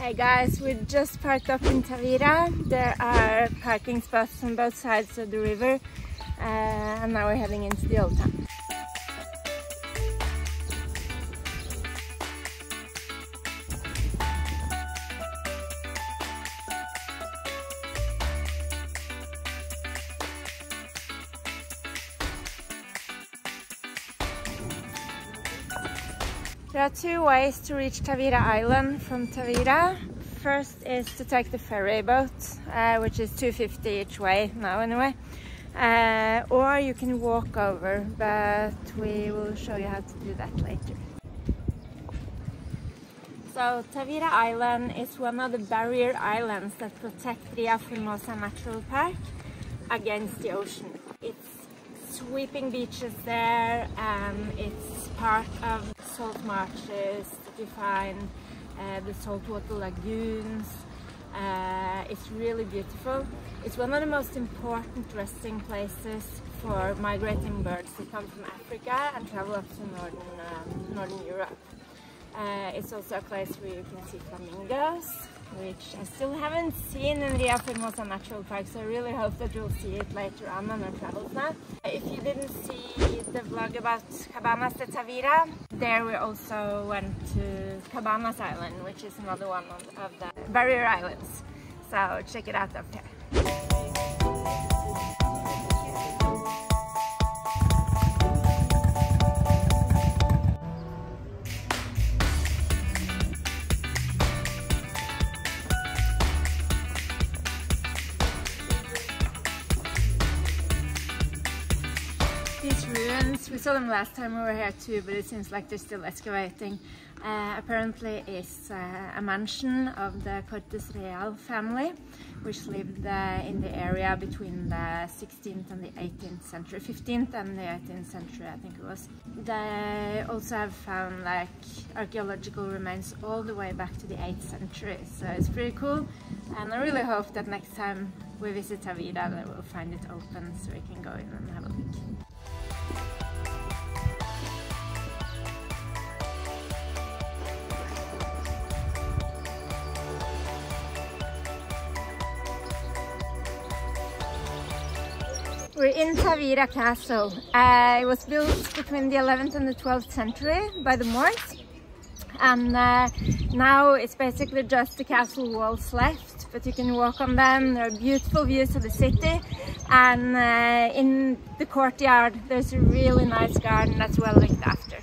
Hey guys, we just parked up in Tavira. There are parking spots on both sides of the river, and now we're heading into the old town. There are two ways to reach Tavira Island from Tavira. First is to take the ferry boat, which is $2.50 each way now anyway. Or you can walk over, but we will show you how to do that later. So Tavira Island is one of the barrier islands that protect the Formosa Natural Park against the ocean. It's sweeping beaches there, and it's part of salt marshes that you find, the saltwater lagoons. It's really beautiful. It's one of the most important resting places for migrating birds that come from Africa and travel up to northern Europe. It's also a place where you can see flamingos, which I still haven't seen in the Formosa Natural Park, so I really hope that we'll see it later on our travels now. If you didn't see the vlog about Cabanas de Tavira, there we also went to Cabanas Island, which is another one of the barrier islands. So check it out up there. These ruins, we saw them last time we were here too, but it seems like they're still excavating. Apparently it's a mansion of the Cortes Real family, which lived in the area between the 16th and the 18th century, 15th and the 18th century I think it was. They also have found like archaeological remains all the way back to the 8th century, so it's pretty cool, and I really hope that next time we visit Tavira that we'll find it open so we can go in and have a look. We're in Tavira Castle. It was built between the 11th and the 12th century by the Moors, and now it's basically just the castle walls left, but you can walk on them. There are beautiful views of the city, and in the courtyard there's a really nice garden that's well looked after.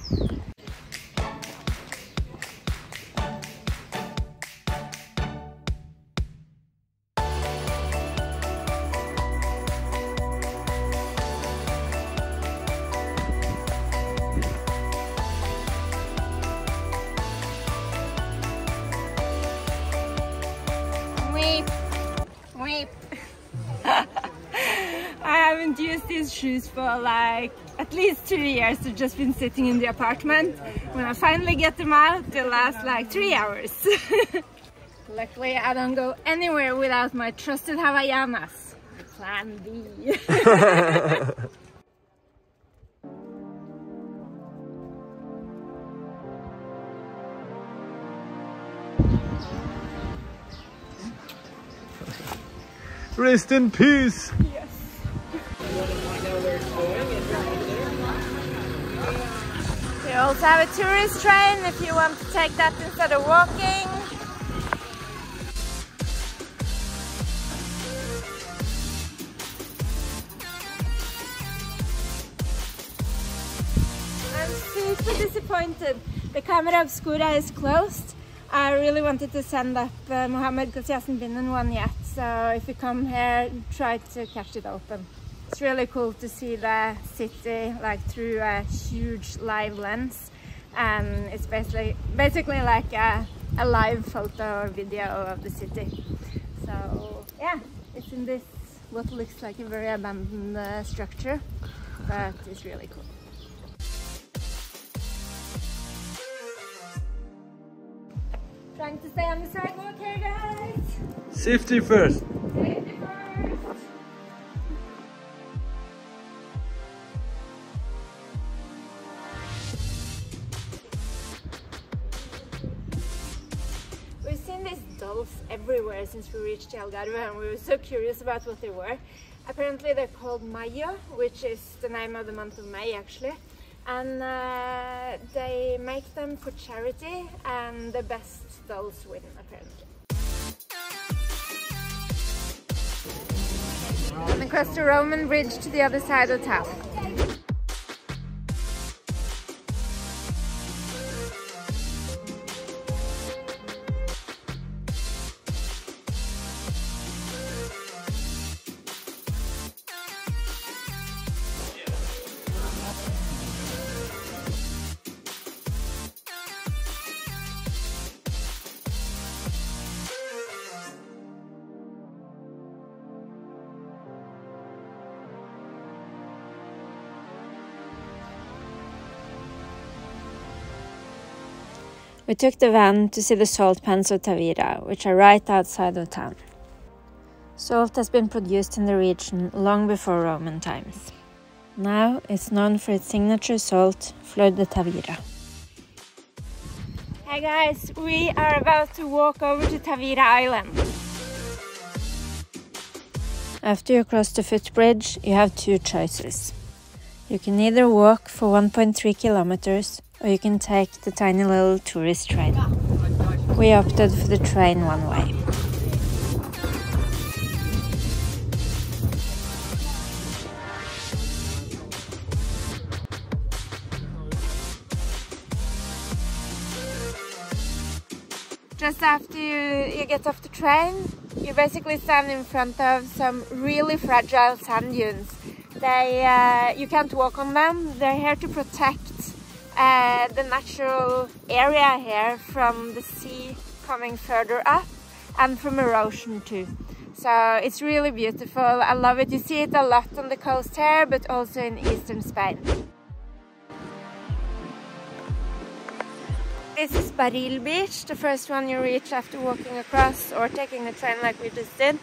I haven't used these shoes for like at least 2 years. They've just been sitting in the apartment. When I finally get them out, they last like 3 hours. Luckily I don't go anywhere without my trusted Havaianas. Plan B. Rest in peace! Yes. We also have a tourist train if you want to take that instead of walking. I'm super disappointed. The camera obscura is closed. I really wanted to send up Mohammed because he hasn't been in one yet, so if you come here, try to catch it open. It's really cool to see the city like through a huge live lens, and it's basically like a live photo or video of the city. So yeah, it's in this what looks like a very abandoned structure, but it's really cool. Trying to stay on the sidewalk here, guys. Safety first. Safety first. We've seen this skulls everywhere since we reached the Algarve, and we were so curious about what they were. Apparently they're called Mayo, which is the name of the month of May actually, and they make them for charity, and the best skulls win apparently. And across the Roman bridge to the other side of town. We took the van to see the salt pans of Tavira, which are right outside of town. Salt has been produced in the region long before Roman times. Now it's known for its signature salt, Flor de Tavira. Hey guys, we are about to walk over to Tavira Island. After you cross the footbridge, you have two choices. You can either walk for 1.3 kilometers, or you can take the tiny little tourist train. We opted for the train one way. Just after you get off the train, you basically stand in front of some really fragile sand dunes. You can't walk on them. They're here to protect the natural area here from the sea coming further up and from erosion too. So it's really beautiful. I love it. You see it a lot on the coast here, but also in eastern Spain. This is Baril Beach, the first one you reach after walking across or taking the train like we just did.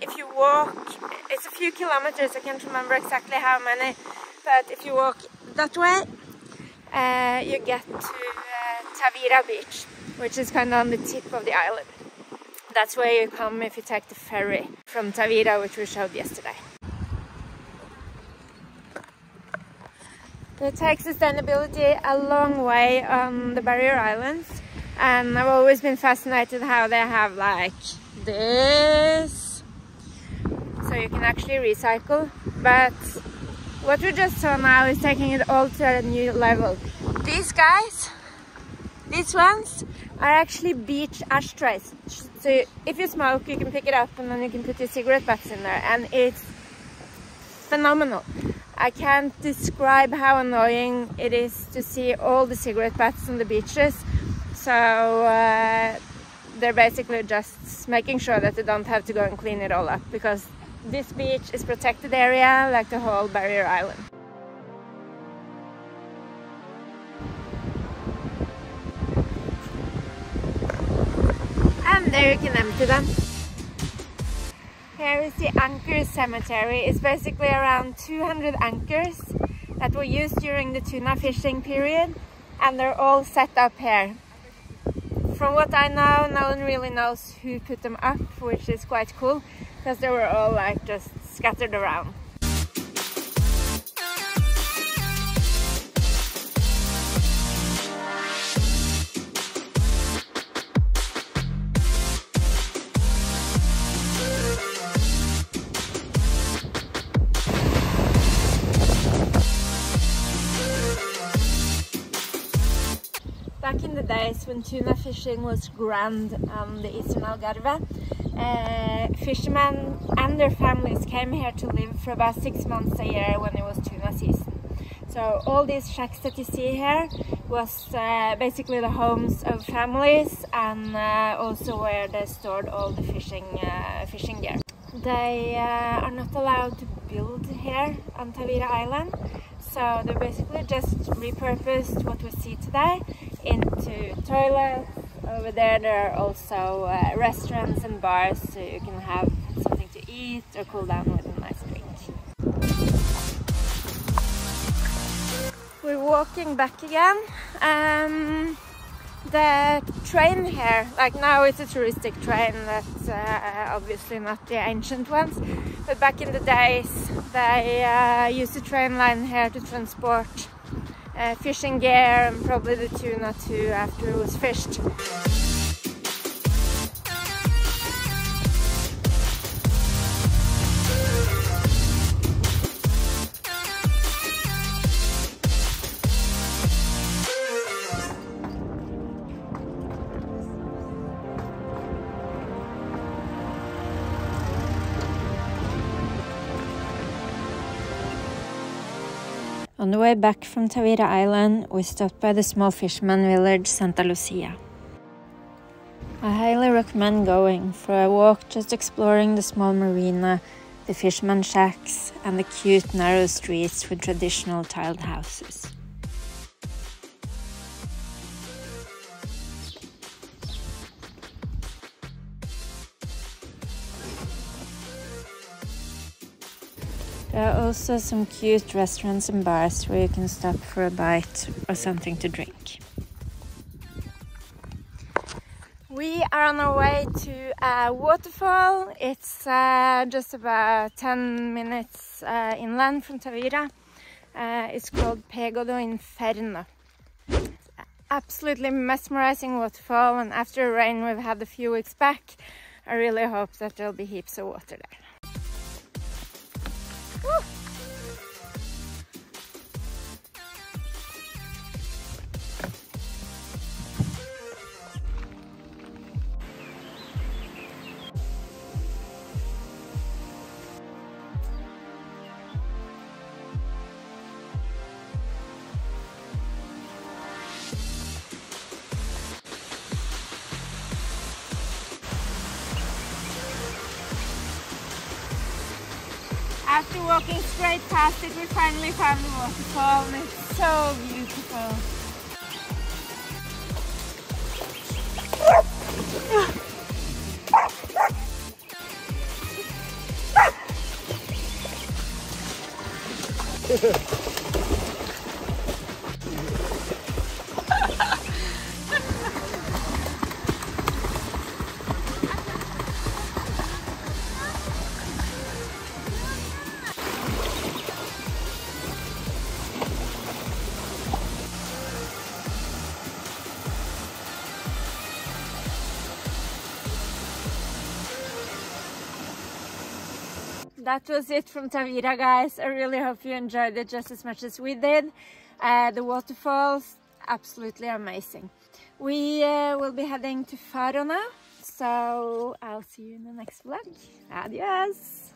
If you walk, it's a few kilometers, I can't remember exactly how many, but if you walk that way, you get to Tavira Beach, which is kind of on the tip of the island. That's where you come if you take the ferry from Tavira, which we showed yesterday. It takes sustainability a long way on the barrier islands, and I've always been fascinated how they have like this, so you can actually recycle. But what we just saw now is taking it all to a new level. These guys, these ones, are actually beach ashtrays. So if you smoke, you can pick it up and then you can put your cigarette butts in there, and it's phenomenal. I can't describe how annoying it is to see all the cigarette butts on the beaches. So they're basically just making sure that they don't have to go and clean it all up, because this beach is protected area like the whole barrier island. And there you can empty them. Here is the anchor cemetery. It's basically around 200 anchors that were used during the tuna fishing period, and they're all set up here. From what I know, no one really knows who put them up, which is quite cool, because they were all like just scattered around. Back in the days when tuna fishing was grand on the eastern Algarve, fishermen and their families came here to live for about 6 months a year when it was tuna season. So all these shacks that you see here was basically the homes of families, and also where they stored all the fishing gear. They are not allowed to build here on Tavira Island, so they basically just repurposed what we see today into toilets. Over there are also restaurants and bars, so you can have something to eat or cool down with a nice drink. We're walking back again. The train here, like now it's a touristic train, that's obviously not the ancient ones, but back in the days they used the train line here to transport fishing gear and probably the tuna too after it was fished. On the way back from Tavira Island, we stopped by the small fisherman village Santa Luzia. I highly recommend going for a walk just exploring the small marina, the fisherman shacks, and the cute narrow streets with traditional tiled houses. There are also some cute restaurants and bars where you can stop for a bite or something to drink. We are on our way to a waterfall. It's just about 10 minutes inland from Tavira. It's called Pego do Inferno. Absolutely mesmerizing waterfall, and after the rain we've had a few weeks back, I really hope that there'll be heaps of water there. Woo! After walking straight past it, we finally found the waterfall, and it's so beautiful. That was it from Tavira, guys. I really hope you enjoyed it just as much as we did. The waterfalls, absolutely amazing. We will be heading to Faro now, so I'll see you in the next vlog. Adios!